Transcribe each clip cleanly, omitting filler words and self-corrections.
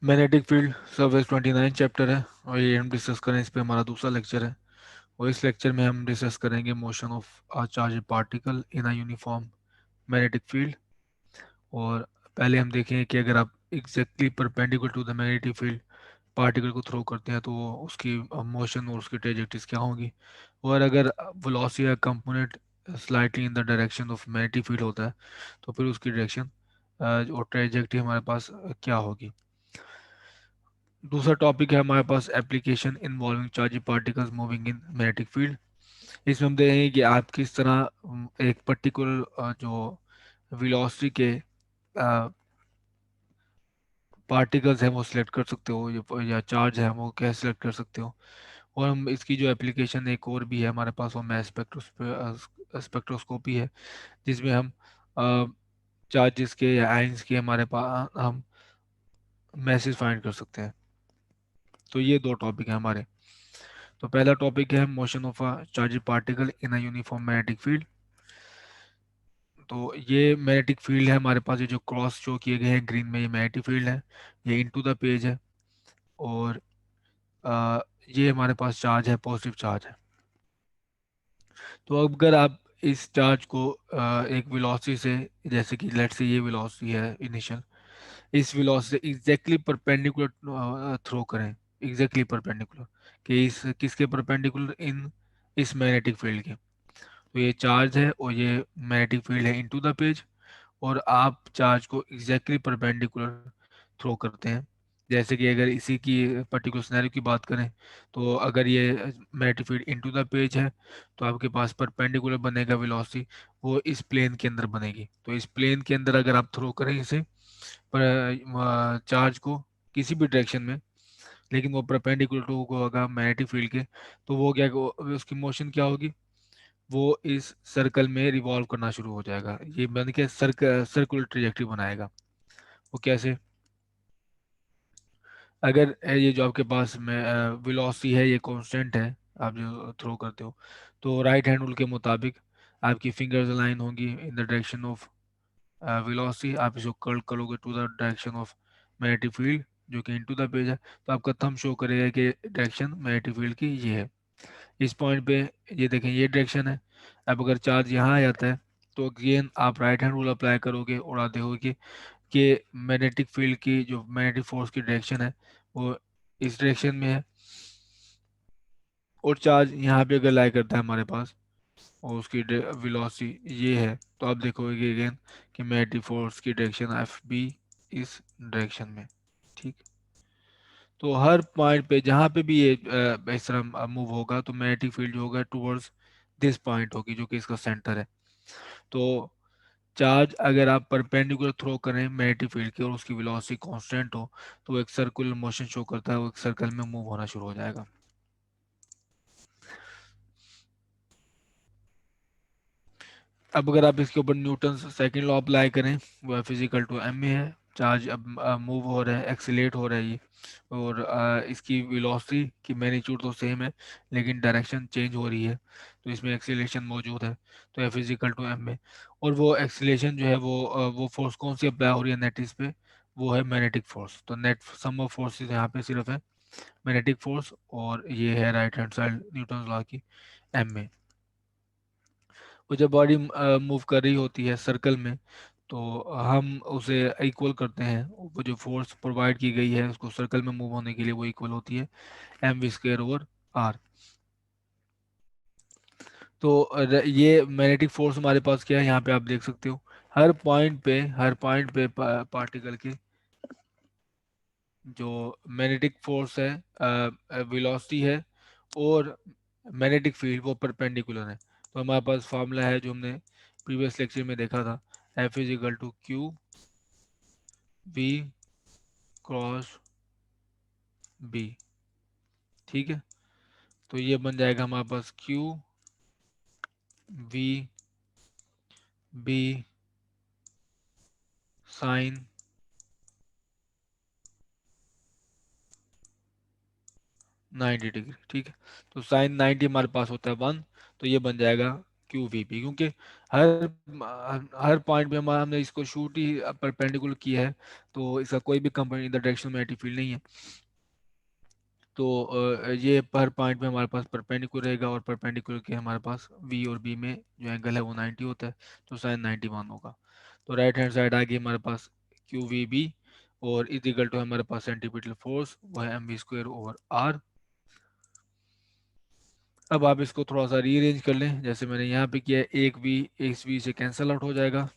Magnetic field service 29 chapter है और ये हम डिस्कस करें, इस पे हमारा दूसरा लेक्चर है। और इस लेक्चर में हम डिस्कस करेंगे motion of a charge particle in a uniform magnetic field. और पहले हम देखें कि अगर आप exactly perpendicular to the magnetic field particle को थ्रो करते हैं तो उसकी मोशन और उसकी ट्रेजेक्टरीज क्या होंगी। और अगर वेलोसिटी या component slightly in the direction of magnetic field होता है तो फिर उसकी डायरेक्शन और ट्रेजेक्टरी हमारे पास क्या होगी। दूसरा टॉपिक है हमारे पास application involving charge particles moving in magnetic field. इसमें हम देखेंगे कि आप किस तरह एक पर्टिकुलर जो वेलोसिटी के पार्टिकल्स हैं वो सिलेक्ट कर सकते हो, या चार्ज है वो कैसे सिलेक्ट कर सकते हो। और हम इसकी जो एप्लीकेशन एक और भी है हमारे पास, वो मैं स्पेक्ट्रोस्कोपी है, जिसमें हम चार्जेस के या आयंस के हमारे पास हम मैसेज फाइंड कर सकते हैं। तो ये दो टॉपिक हैं हमारे। तो पहला टॉपिक है motion of a charge particle in a uniform magnetic field. तो ये मैग्नेटिक फील्ड है हमारे पास, ये जो क्रॉस शो किए गए हैं ग्रीन में, ये मैग्नेटिक फील्ड है, ये इनटू द पेज है। और अ, ये हमारे पास चार्ज है, पॉजिटिव चार्ज है। तो अब अगर आप इस चार्ज को एक वेलोसिटी से, जैसे कि लेट्स से ये वेलोसिटी है इनिशियल, इस वेलोसिटी से एग्जैक्टली परपेंडिकुलर थ्रो करें, एग्जैक्टली परपेंडिकुलर, कि इस किसके परपेंडिकुलर, इन इस मैग्नेटिक फील्ड के। तो ये चार्ज है और ये मैग्नेटिक फील्ड है इनटू द पेज, और आप चार्ज को एग्जैक्टली परपेंडिकुलर थ्रो करते हैं। जैसे कि अगर इसी की पर्टिकुलर सिनेरियो की बात करें, तो अगर ये magnetic field into the page है तो आपके पास परपेंडिकुलर बनेगा वेलोसिटी, वो इस प्लेन के अंदर बनेगी। तो इस प्लेन के अंदर अगर आप थ्रो करें इसे पर चार्ज को किसी भी डायरेक्शन में, लेकिन वो परपेंडिकुलर टू को होगा मैग्नेटिक फील्ड के, तो वो क्या, उसकी मोशन क्या होगी, वो इस सर्कल में रिवॉल्व करना शुरू हो जाएगा, ये बन के सर्कुलर ट्रेजेक्टरी बनाएगा। वो कैसे, अगर ये जो आपके पास में वेलोसिटी है, ये कांस्टेंट है, आप जो थ्रो करते हो, तो राइट हैंड रूल के मुताबिक आपकी फिंगर्स अलाइन होंगी in the direction of velocity. आप इसको कर्ल करोगे to the direction of magnetic field, जो कि इनटू द पेज है, तो आपका थंब शो करेगा कि डायरेक्शन मैग्नेटिक फील्ड की ये है। इस पॉइंट पे ये देखें, ये डायरेक्शन है। अब अगर चार्ज यहाँ आ जाता है तो अगेन आप राइट हैंड रूल अप्लाई करोगे और आप देखोगे कि मैग्नेटिक फील्ड की जो मैग्नेटिक फोर्स की डायरेक्शन है वो इस डायरेक्शन में है। और चार्ज यहाँ पे अगर लाई करता है हमारे पास और उसकी वेलोसिटी ये है, तो आप देखोगे अगेन कि मैग्नेटिक फोर्स की डायरेक्शन एफ बी इस डायरेक्शन में। ठीक। तो हर पॉइंट पे जहाँ पे भी ये इस तरह मूव होगा तो मैग्नेटिक फील्ड जो होगा टुवर्ड्स दिस पॉइंट होगी, जो कि इसका सेंटर है। तो चार्ज अगर आप परपेंडिकुलर थ्रो करें मैग्नेटिक फील्ड की और उसकी वेलोसिटी कांस्टेंट हो, तो वो एक सर्कुलर मोशन शो करता है, वो एक सर्कल में मूव होना शुरू हो जाएगा। अब अगर आप इसके ऊपर न्यूटन सेकंड लॉ अप्लाई करें, वो फिजिकल टू एम में है, चार्ज अब मूव हो रहा है, एक्सीलेट हो रहा है ये, और इसकी वेलोसिटी की मैग्नीट्यूड तो सेम है लेकिन डायरेक्शन चेंज हो रही है, तो इसमें एक्सीलेशन मौजूद है। तो है फिजिकल टू एम में। और वो एक्सीलेशन जो है वो फोर्स कौन सी अप्लाई हो रही है नेट इस पे, वो है मैग्नेटिक फोर्स। तो नेट सम ऑफ फोर्सेस यहाँ पे सिर्फ है मैग्नेटिक फोर्स, और ये है right hand side Newton law की एम में। वो जब बॉडी मूव कर रही होती है सर्कल में, तो हम उसे इक्वल करते हैं, वो जो फोर्स प्रोवाइड की गई है उसको सर्कल में मूव होने के लिए, वो इक्वल होती है M V square over R. तो ये मैग्नेटिक फोर्स हमारे पास क्या है, यहाँ पे आप देख सकते हो हर पॉइंट पे पार्टिकल के जो मैग्नेटिक फोर्स है, वेलोसिटी है, और मैग्नेटिक फील्ड वो परपेंडिकुलर है। तो हमारे पास फार्मूला है जो हमने प्रीवियस लेक्चर में देखा था, F is equal to Q V cross B. ठीक है। तो ये बन जाएगा हमारे पास Q V B sine 90 degree. ठीक है। तो साइन 90 हमारे पास होता है 1, तो ये बन जाएगा क्यू वी पी, क्योंकि हर हर पॉइंट पे हमने इसको शूट ही परपेंडिकुलर किया है, तो इसका कोई भी कंपोनेंट इन द डायरेक्शन में फील्ड नहीं है। तो ये पर पॉइंट पे हमारे पास परपेंडिकुलर रहेगा, और परपेंडिकुलर के हमारे पास वी और बी में जो एंगल है वो 90 होता है, तो साइन 91 होगा। तो राइट हैंड साइड आ गई हमारे पास क्यू वी बी, और इज इक्वल टू हमारे पास सेंटीमीटर फोर्स वो है mv² ओवर आर। अब आप इसको थोड़ा सा रीअरेंज कर लें, जैसे मैंने यहाँ पे किया है, एक वी इस वी से कैंसिल आउट हो जाएगा,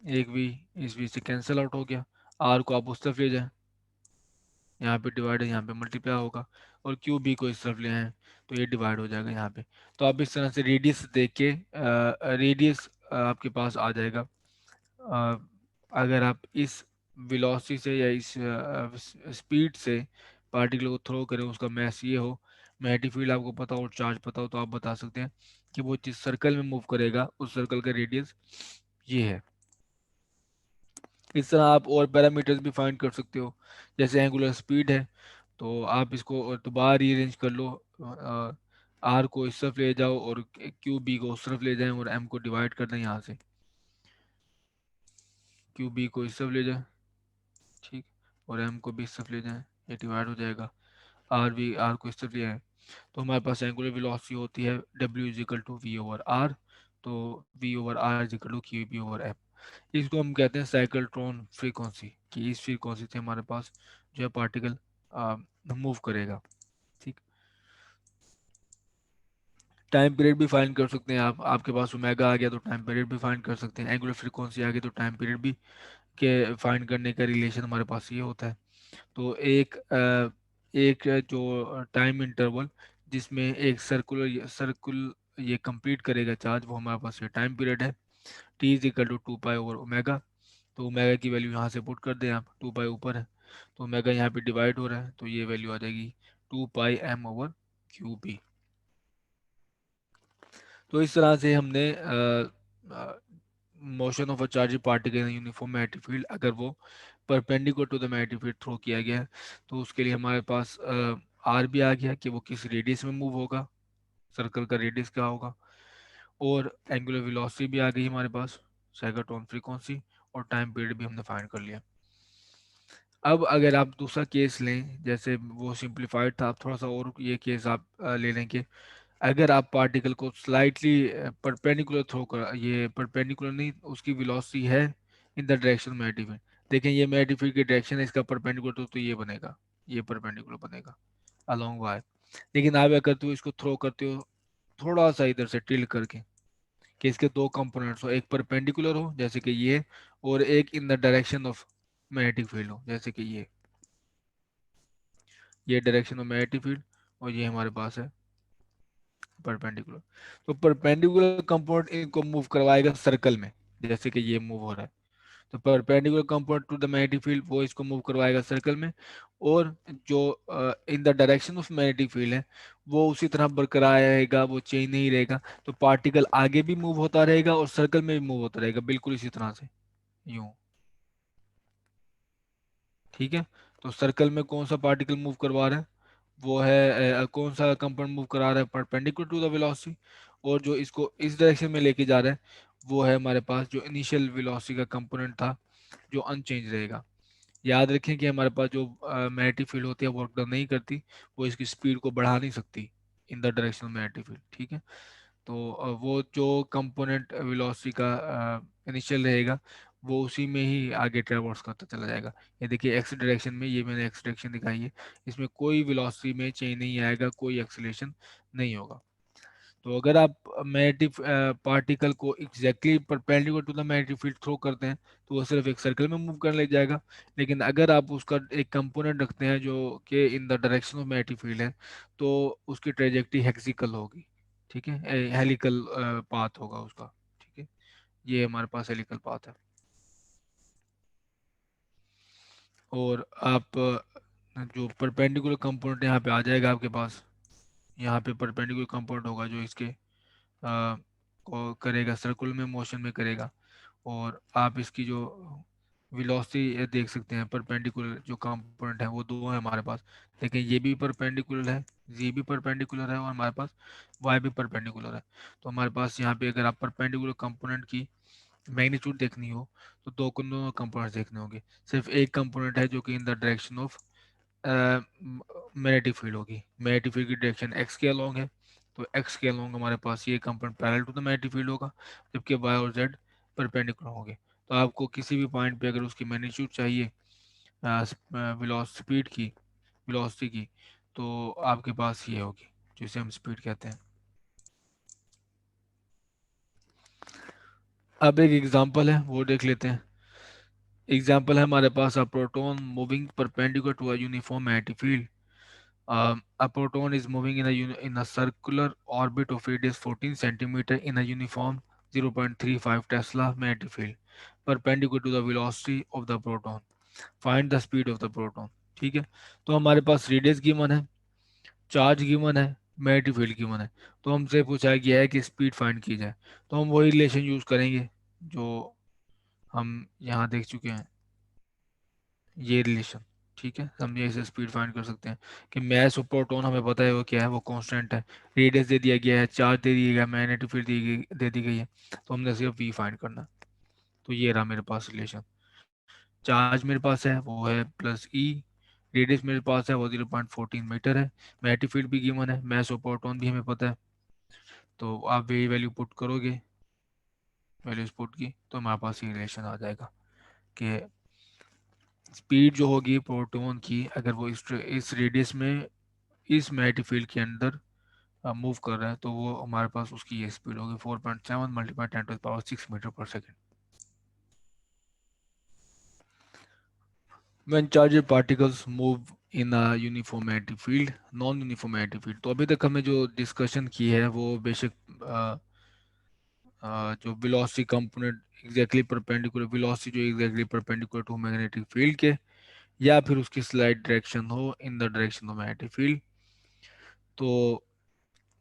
एक वी इस वी से कैंसिल आउट हो गया, आर को आप उस तरफ ले जाएं, यहाँ पे डिवाइड है, यहाँ पे मल्टीप्लाई होगा, और क्यू बी को इस तरफ ले आए तो ये डिवाइड हो जाएगा यहाँ पे। तो आप इस तरह से रेडियस देख के रेडियस आपके पास आ जाएगा। अ, अगर आप इस वेलोसिटी से या इस स्पीड से पार्टिकल को थ्रो करें, उसका मैस ये हो, मैग्नेटिक फील्ड आपको पता हो और चार्ज पता हो, तो आप बता सकते हैं कि वो जिस सर्कल में मूव करेगा उस सर्कल का रेडियस ये है। इस तरह आप और पैरामीटर्स भी फाइंड कर सकते हो, जैसे एंगुलर स्पीड है, तो आप इसको दोबारा रीअरेंज कर लो, आर को इस तरफ ले जाओ और क्यू बी को उस तरफ ले जाएं, और एम को डिवाइड कर दें यहाँ से, क्यू बी को इस तरफ ले जाएं, ठीक, और एम को भी इस तरफ ले जाएं, ये डिवाइड हो जाएगा, आर को इस तरफ ले आए, तो हमारे पास एंगुलर वेलोसिटी होती है W is equal to V over R, तो V over R is equal to Q B over M. इसको हम कहते हैं साइक्लोट्रॉन फ्रीक्वेंसी, कि इस फ्रीक्वेंसी से हमारे पास जो है पार्टिकल मूव करेगा, ठीक। टाइम पीरियड भी फाइंड कर सकते हैं आप, आपके पास ओमेगा आ गया तो टाइम पीरियड भी फाइंड कर सकते हैं, एंगुलर फ्रीक्वेंसी आ गई तो टाइम पीरियड भी के फाइंड करने का रिलेशन हमारे पास ये होता है। तो एक जो टाइम इंटरवल जिसमें एक सर्कुल ये कंप्लीट करेगा चार्ज, वो हमारे पास ये टाइम पीरियड है, T is equal to 2 pi over omega. तो ओमेगा की वैल्यू यहाँ से पुट कर दें आप, 2 पाई ऊपर है, तो ओमेगा यहाँ पे डिवाइड हो रहा है, तो ये वैल्यू आ जाएगी 2 pi M over Q B. तो इस तरह से हमने motion of a charge particle in uniform magnetic field, अगर वो perpendicular to the magnetic field throw किया गया है, तो उसके लिए हमारे पास आर भी आ गया कि वो किस रेडियस में मूव होगा, सर्कल का रेडियस क्या होगा, और एंगुलर वेलोसिटी भी आ गई हमारे पास, साइक्लोट्रॉन फ्रीक्वेंसी, और टाइम पीरियड भी हमने फाइंड कर लिया। अब अगर आप दूसरा केस लें, जैसे वो सिंप्लीफाइड था, आप थोड़ा सा और ये केस आप ले लें कि अगर आप पार्टिकल को स्लाइटली परपेंडिकुलर थ्रो कर, ये परपेंडिकुलर नहीं, उसकी वेलोसिटी है इन द डायरेक्शन में एडिफिन, देखें ये मैग्नेटिक की डायरेक्शन है, इसका परपेंडिकुलर तो ये बनेगा, ये परपेंडिकुलर बनेगा अलोंग वाई। लेकिन आप क्या करते हो, इसको थ्रो करते हो थोड़ा सा इधर से टिल्ट करके, कि इसके दो कंपोनेंट्स हो, एक परपेंडिकुलर हो जैसे कि ये, और एक इन the direction of magnetic field हो जैसे कि ये डायरेक्शन ऑफ मैग्नेटिक फील्ड, और ये हमारे पास है परपेंडिकुलर। तो परपेंडिकुलर कंपोनेंट इनको मूव करवाएगा सर्कल में, जैसे कि ये मूव हो रहा है, तो perpendicular component to the magnetic field वो इसको मूव करवाएगा सर्कल में, और जो in the direction of magnetic field है वो उसी तरह बरकरार रहेगा, वो चेंज नहीं रहेगा, तो पार्टिकल आगे भी मूव होता रहेगा और सर्कल में भी मूव होता रहेगा, बिल्कुल इसी तरह से, यूं, ठीक है। तो सर्कल में कौन सा पार्टिकल मूव करवा रहा है, वो है कौन सा कंपाउंड मूव करा रहा है परपेंडिकुलर टू द वेलोसिटी, और जो इसको इस डायरेक्शन में लेके जा रहा है वो है हमारे पास जो इनिशियल वेलोसिटी का कंपोनेंट था, जो अनचेंज रहेगा। याद रखें कि हमारे पास जो मैग्नेटिक फील्ड होती है वर्क डन नहीं करती, वो इसकी स्पीड को बढ़ा नहीं सकती इन the direction of magnetic field, ठीक है। तो वो जो कंपोनेंट वेलोसिटी का इनिशियल रहेगा, वो उसी में ही आगे ट्रेवर्स करता चला जाएगा। ये देखिए एक्स डायरेक्शन में, ये मैंने एक्स डायरेक्शन दिखाई है, इसमें कोई वेलोसिटी में चेंज नहीं आएगा, कोई एक्सेलरेशन नहीं होगा। तो अगर आप मैग्नेटिक पार्टिकल को exactly perpendicular to the magnetic field throw करते हैं, तो वो सिर्फ एक सर्कल में मूव करने लग जाएगा। लेकिन अगर आप उसका एक कंपोनेंट रखते हैं जो कि in the direction of magnetic field है, तो उसकी ट्रेजेक्टरी हेक्सिकल होगी, ठीक है, हेलिकल पाथ होगा उसका, ठीक है। ये हमारे पास हेलिकल पाथ है। और आप जो परपेंडिकुलर कंपोनेंट यहाँ पे आ जाएगा आपके पास, यहाँ पे परपेंडिकुलर कंपोनेंट होगा जो इसके को करेगा, सर्कुलर में मोशन में करेगा, और आप इसकी जो वेलोसिटी देख सकते हैं, परपेंडिकुलर जो कंपोनेंट है वो दो है हमारे पास, लेकिन ये भी परपेंडिकुलर है, जी भी परपेंडिकुलर है और हमारे पास वाई भी परपेंडिकुलर है। तो हमारे पास यहाँ पे अगर आप परपेंडिकुलर कंपोनेंट की मैग्नीट्यूड देखनी हो तो दोनों कंपोनेंट्स देखने होंगे। सिर्फ एक कंपोनेंट है जो कि in the direction of magnetic field होगी। मैग्नेटिक फील्ड की डायरेक्शन एक्स के अलोंग है, तो एक्स के अलोंग हमारे पास ये component parallel to the magnetic field होगा, जबकि वाई और जेड परपेंडिकुलर होंगे। तो आपको किसी भी पॉइंट पे अगर उसकी मैग्नीट्यूड चाहिए वेलोसिटी स्पीड की, वेलोसिटी की, तो आपके पास ये होगी जिसे हम स्पीड कहते हैं। अब एक एग्जांपल है वो देख लेते हैं। एग्जांपल है हमारे पास a proton moving perpendicular to a uniform magnetic field. A proton is moving in a circular orbit of radius 14 centimeter in a uniform 0.35 Tesla magnetic field perpendicular to the velocity of the proton. Find the speed of the proton. ठीक है। तो हमारे पास radius given है, charge given है, magnetic field given है। तो हमसे पूछा गया है कि स्पीड फाइंड की जाए। तो हम वही रिलेशन यूज करेंगे जो हम यहाँ देख चुके हैं, ये रिलेशन। ठीक है, हम ये इसे स्पीड फाइंड कर सकते हैं कि मैस और प्रोटॉन हमें पता है वो क्या है, वो कांस्टेंट है। रेडियस दे दिया गया है, चार्ज दे दिया गया है, मैग्नेटिक फील्ड दे दी गई है। तो हमने सिर्फ वी फाइंड करना है। तो ये रहा मेरे पास रिलेशन। चार्ज मेरे पास है वो है प्लस ई, रेडियस मेरे पास है वो 0.14 मीटर है, मैग्नेटिक फील्ड भी गिवन है, मैस और प्रोटॉन भी हमें पता है। तो आप वही वैल्यू पुट करोगे, वैल्यूज पुट की, तो हमारे पास ये रिलेशन आ जाएगा कि स्पीड जो होगी प्रोटॉन की, अगर वो इस रेडियस में इस मैग्नेटिक फील्ड के अंदर मूव कर रहा है, तो वो हमारे पास उसकी ये स्पीड होगी 4.7 मल्टीप्लाई 10⁻6 मीटर पर second. When charged particles move in a uniform magnetic field, non uniform magnetic field, तो अभी तक हमें जो डिस्कशन की है वो बेशक जो velocity component exactly perpendicular, velocity जो exactly perpendicular to magnetic field के, या फिर उसकी स्लाइड डायरेक्शन हो in the direction of magnetic field, तो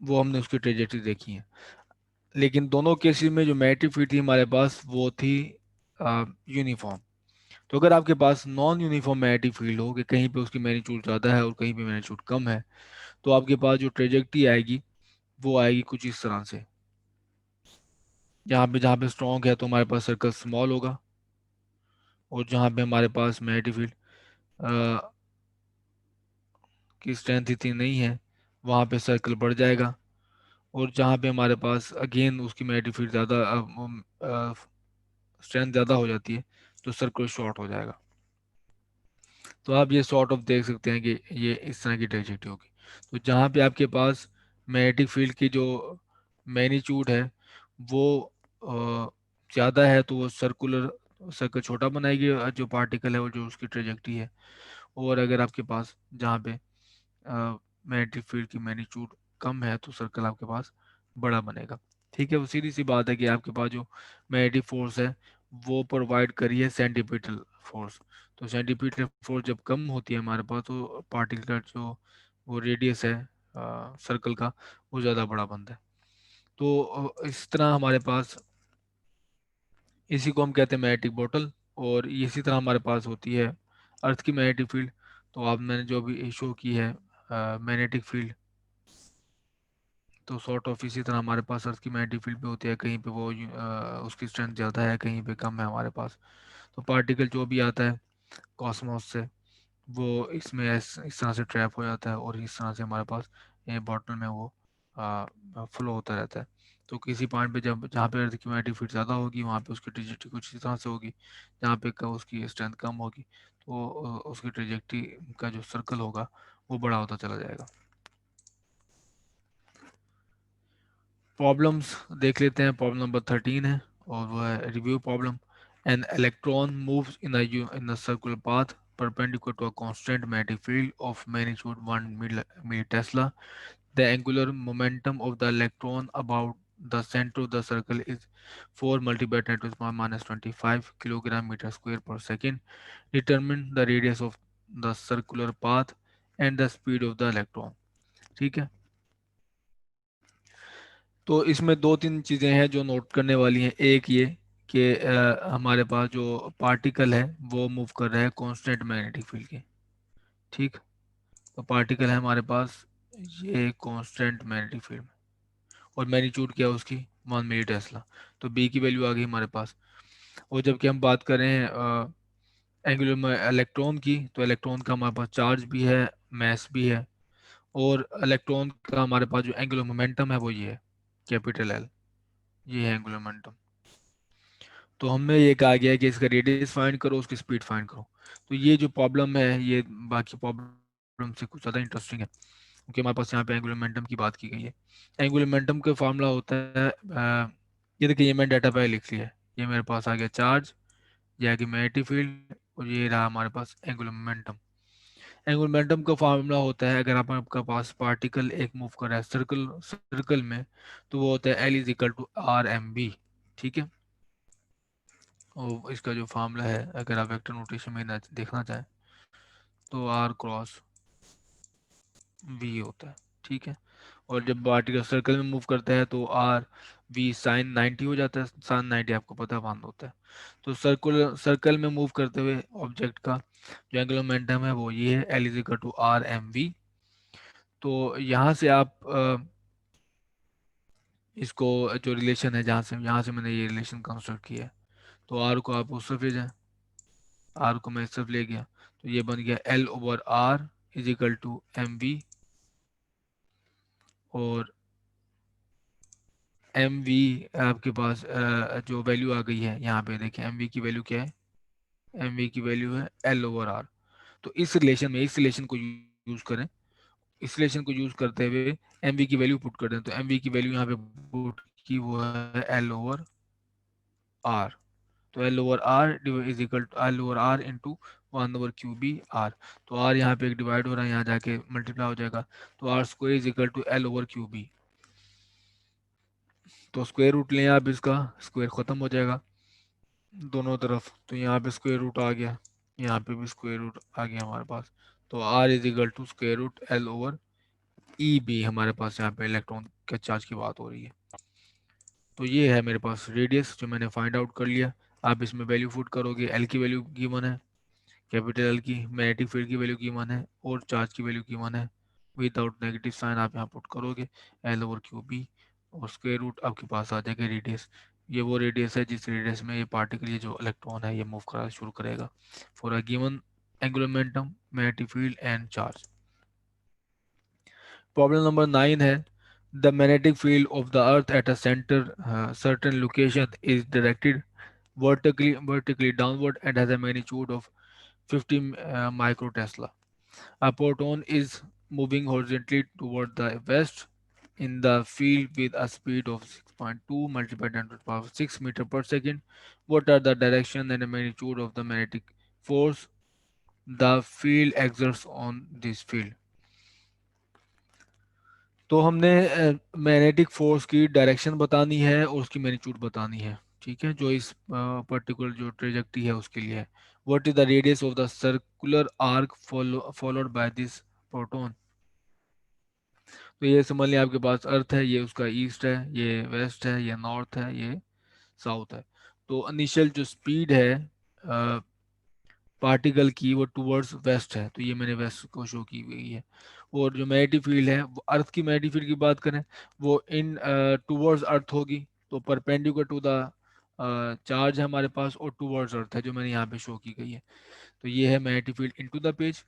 वो हमने उसकी ट्रेजेक्टरी देखी है। लेकिन दोनों केसेस में जो मैग्नेटिक फील्ड थी हमारे पास वो थी यूनिफॉर्म। तो अगर आपके पास नॉन यूनिफॉर्म मैग्नेटिक फील्ड हो कि कहीं पे उसकी मैग्नीट्यूड ज़्यादा है और कहीं पे मैग्नीट्यूड कम है, तो आपके पास जो ट्रेजेक्टरी आएगी वो आएगी कुछ इस तरह से। जहाँ पे स्ट्रॉन्ग है तो हमारे पास सर्कल स्मॉल होगा, और जहाँ पे हमारे पास मैग्नेटिक फील्ड की स्ट्रेंथ इतनी नहीं है वहाँ पे सर्कल बढ़ जाएगा। और जहाँ पे हमारे पास अगेन उसकी मैग्नेटिक फील्ड ज़्यादा, स्ट्रेंथ ज़्यादा हो जाती है, तो सर्कल शॉर्ट हो जाएगा। तो आप ये सॉर्ट ऑफ देख सकते हैं कि ये इस तरह की ट्रेजेक्टरी होगी। तो जहाँ पे आपके पास मैग्नेटिक फील्ड की जो मैग्नीट्यूड है वो ज़्यादा है, तो वो सर्कुलर सर्कल छोटा बनाएगी, और जो पार्टिकल है वो जो उसकी ट्रेजेक्टरी है। और अगर आपके पास जहाँ पे मैग्नेटिक फील्ड की मैग्नीट्यूड कम है तो सर्कल आपके पास बड़ा बनेगा। ठीक है, वो सीधी सी बात है कि आपके पास जो मैग्नेटिक फोर्स है वो प्रोवाइड करी है सेंटीपिटल फोर्स। तो सेंटीपिटल फोर्स जब कम होती है हमारे पास, तो पार्टिकल का जो वो रेडियस है सर्कल का, वो ज़्यादा बड़ा बनता है। तो इस तरह हमारे पास, इसी को हम कहते हैं मैग्नेटिक बॉटल। और इसी तरह हमारे पास होती है अर्थ की मैग्नेटिक फील्ड। तो आप मैंने जो भी शो की है मैग्नेटिक फील्ड, तो सॉर्ट ऑफ इसी तरह हमारे पास अर्थ की मैग्नेटिक फील्ड भी होती है, कहीं पे वो उसकी स्ट्रेंथ ज़्यादा है, कहीं पे कम है हमारे पास। तो पार्टिकल जो भी आता है कॉस्मोस से, वो इसमें इस तरह से ट्रैप हो जाता है, और इस तरह से हमारे पास ये बॉटल में वो फ्लो होता रहता है। तो किसी पॉइंट पे जब जहाँ पे अर्थ की मैग्नेटिक फील्ड ज़्यादा होगी वहाँ पे उसकी ट्रेजेक्टरी कुछ इस तरह से होगी, जहाँ पे उसकी स्ट्रेंथ कम होगी तो उसकी ट्रेजेक्टरी का जो सर्कल होगा वो बड़ा होता चला जाएगा। प्रॉब्लम्स देख लेते हैं। प्रॉब्लम नंबर 13 है और वो है review problem. An electron moves in a circular path perpendicular to a constant magnetic field of magnitude 1 milli-Tesla. The angular momentum of the electron about the center of the circle is 4 multiplied 10 to the power minus 25 kilogram meter square per second. Determine the radius of the circular path and the speed of the electron. ठीक है। तो इसमें दो तीन चीज़ें हैं जो note करने वाली हैं। एक ये कि हमारे पास जो पार्टिकल है वो मूव कर रहा है कांस्टेंट मैग्नेटिक फील्ड के। ठीक। तो पार्टिकल है हमारे पास ये कांस्टेंट मैग्नेटिक फील्ड, और मैग्नीट्यूड क्या है उसकी, 1 मिली टेस्ला। तो बी की वैल्यू आ गई हमारे पास। और जबकि हम बात करें एंगुलर इलेक्ट्रॉन की, तो इलेक्ट्रॉन का हमारे पास चार्ज भी है, मैस भी है, और इलेक्ट्रॉन का हमारे पास जो एंगुलर मोमेंटम है वो ये है, कैपिटल एल। ये है एंगुलर मोमेंटम। तो हमें ये कहा गया है कि इसका रेडियस फाइंड करो, उसकी स्पीड फाइंड करो। तो ये जो प्रॉब्लम है ये बाकी प्रॉब्लम से कुछ ज़्यादा इंटरेस्टिंग है, क्योंकि हमारे पास यहाँ पे एंगुलर मोमेंटम की बात की गई है। एंगुलर मोमेंटम का फार्मूला होता है ये देखिए, ये मैंने डाटा पहले लिख लिया है। ये मेरे पास आ गया चार्ज, ये आ गया मैग्नेटिक फील्ड, और ये रहा हमारे पास एंगुलर मोमेंटम। एंगुलर मोमेंटम का फार्मूला होता है, अगर आप आपका पास पार्टिकल एक मूव कर रहा है सर्कल सर्कल में, तो वो होता है L = R mv। ठीक है। और इसका जो फार्मूला है, अगर आप वेक्टर नोटेशन में देखना चाहें, तो R क्रॉस V होता है। ठीक है। और जब पार्टिकल सर्कल में मूव करता है तो R V sin 90 हो जाता है। sin 90 आपको पता है वन होता है। तो सर्कुलर सर्कल में मूव करते हुए ऑब्जेक्ट का जो एंगुलर मोमेंटम है वो ये है, L = R mv। तो यहाँ से आप इसको जो रिलेशन है, जहाँ से यहाँ से मैंने ये रिलेशन कंस्ट्रक्ट किया है, तो आर को आप उस तरफ ले जाएं, आर को मैं इस तरफ ले गया, तो ये बन गया L/R = M v। और एम वी आपके पास जो वैल्यू आ गई है यहाँ पे देखें, एम वी की वैल्यू क्या है, एम वी की वैल्यू है L/R। तो इस रिलेशन में इस रिलेशन को यूज करें, इस रिलेशन को यूज करते हुए एम वी की वैल्यू पुट कर दें, तो एम वी की वैल्यू यहाँ पे पुट की वो है L/R। तो L/R इंटू 1/QB R। तो R यहाँ पे एक डिवाइड हो रहा है, यहाँ जाके मल्टीप्लाई हो जाएगा, तो R² = L/QB। तो स्क्वायर रूट लें आप इसका, स्क्वायर खत्म हो जाएगा दोनों तरफ, तो यहाँ पे स्क्वायर रूट आ गया, यहाँ पे भी स्क्वायर रूट आ गया हमारे पास। तो R = L/E B। हमारे पास यहाँ पे इलेक्ट्रॉन के चार्ज की बात हो रही है। तो ये है मेरे पास रेडियस जो मैंने फाइंड आउट कर लिया। आप इसमें वैल्यू पुट करोगे, एल की वैल्यू गिवन है, कैपिटल एल की, मैग्नेटिक फील्ड की वैल्यू गिवन है, और चार्ज की वैल्यू गिवन है। विदाउट नेगेटिव साइन आप यहाँ पुट करोगे, L/QB, और स्क्वायर रूट आपके पास आ जाएगा रेडियस। ये वो रेडियस है जिस रेडियस में ये पार्टिकल, ये जो इलेक्ट्रॉन है, ये मूव करना शुरू करेगा for a given angular momentum, magnetic field and charge. Problem number 9 है, the magnetic field of the earth at a centre certain location is directed vertically downward and has a magnitude of 50 microtesla. A proton is moving horizontally toward the west in the field with a speed of 6.2 multiplied 10 to the power 6 meter per second. What are the direction and the magnitude of the magnetic force the field exerts on this field? तो हमने magnetic force की direction बतानी है और उसकी magnitude बतानी है। ठीक है, जो इस पर्टिकुलर जो ट्रेजेक्टरी है उसके लिए है। What is the radius of the circular arc followed by this proton. तो ये समझ लिया, आपके पास अर्थ है, ये उसका ईस्ट है, ये वेस्ट है, ये नॉर्थ है, ये साउथ है। तो इनिशियल जो स्पीड है पार्टिकल की वो टूवर्ड्स वेस्ट है, तो ये मैंने वेस्ट को शो की हुई है। और जो मैग्नेटिक फील्ड है, वो अर्थ की मैग्नेटिक फील्ड की बात करें, वो इन टूवर्ड्स अर्थ होगी, तो परपेंडिकुलर टू द चार्ज है हमारे पास, और टूवर्ड्स अर्थ है जो मैंने यहाँ पे शो की गई है। तो ये है magnetic field into the page.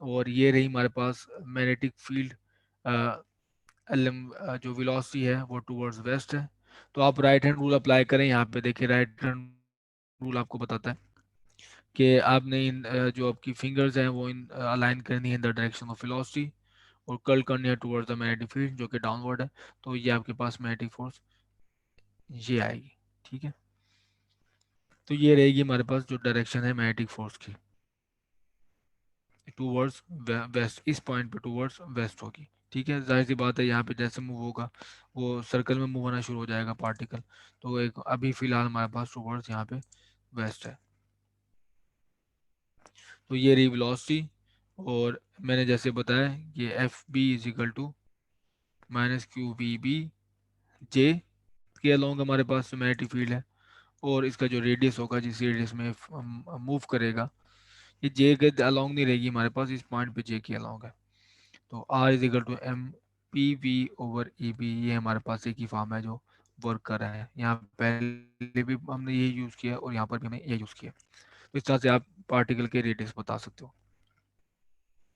और ये रही हमारे पास मैग्नेटिक फील्ड जो वेलोसिटी है वो टूवर्ड्स वेस्ट है। तो आप राइट हैंड रूल अप्लाई करें, यहाँ पे देखिए राइट हैंड रूल आपको बताता है कि आपने इन जो आपकी फिंगर्स हैं वो इन अलाइन करनी है इन द डायरेक्शन ऑफ वेलोसिटी, और कर्ल करनी है टुवर्ड्स द मैग्नेटिक फील्ड जो कि डाउनवर्ड है। तो ये आपके पास मैग्नेटिक फोर्स ये आएगी। ठीक है। तो ये रहेगी हमारे पास जो डायरेक्शन है मैग्नेटिक फोर्स की, टूवर्ड्स वेस्ट, इस पॉइंट पे टूवर्ड्स वेस्ट होगी। ठीक है, जाहिर सी बात है यहाँ पे जैसे मूव होगा वो सर्कल में मूव होना शुरू हो जाएगा पार्टिकल। तो एक अभी फिलहाल हमारे पास टूवर्ड्स यहाँ पे वेस्ट है। तो ये रही वेलोसिटी। और मैंने जैसे बताया ये Fb = -QVB J के अलोंग हमारे पास मैग्नेटिक फील्ड है, और इसका जो रेडियस होगा जिस रेडियस में मूव करेगा, ये J के अलोंग नहीं रहेगी हमारे पास, इस पॉइंट पे J के अलोंग है। तो R is equal to M P V over E B, ये हमारे पास एक ही फॉर्म है जो वर्क कर रहा है। यहाँ पहले भी हमने ये यूज़ किया और यहाँ पर भी हमने ये यूज़ किया। तो इस तरह से आप पार्टिकल के रेडियस बता सकते हो।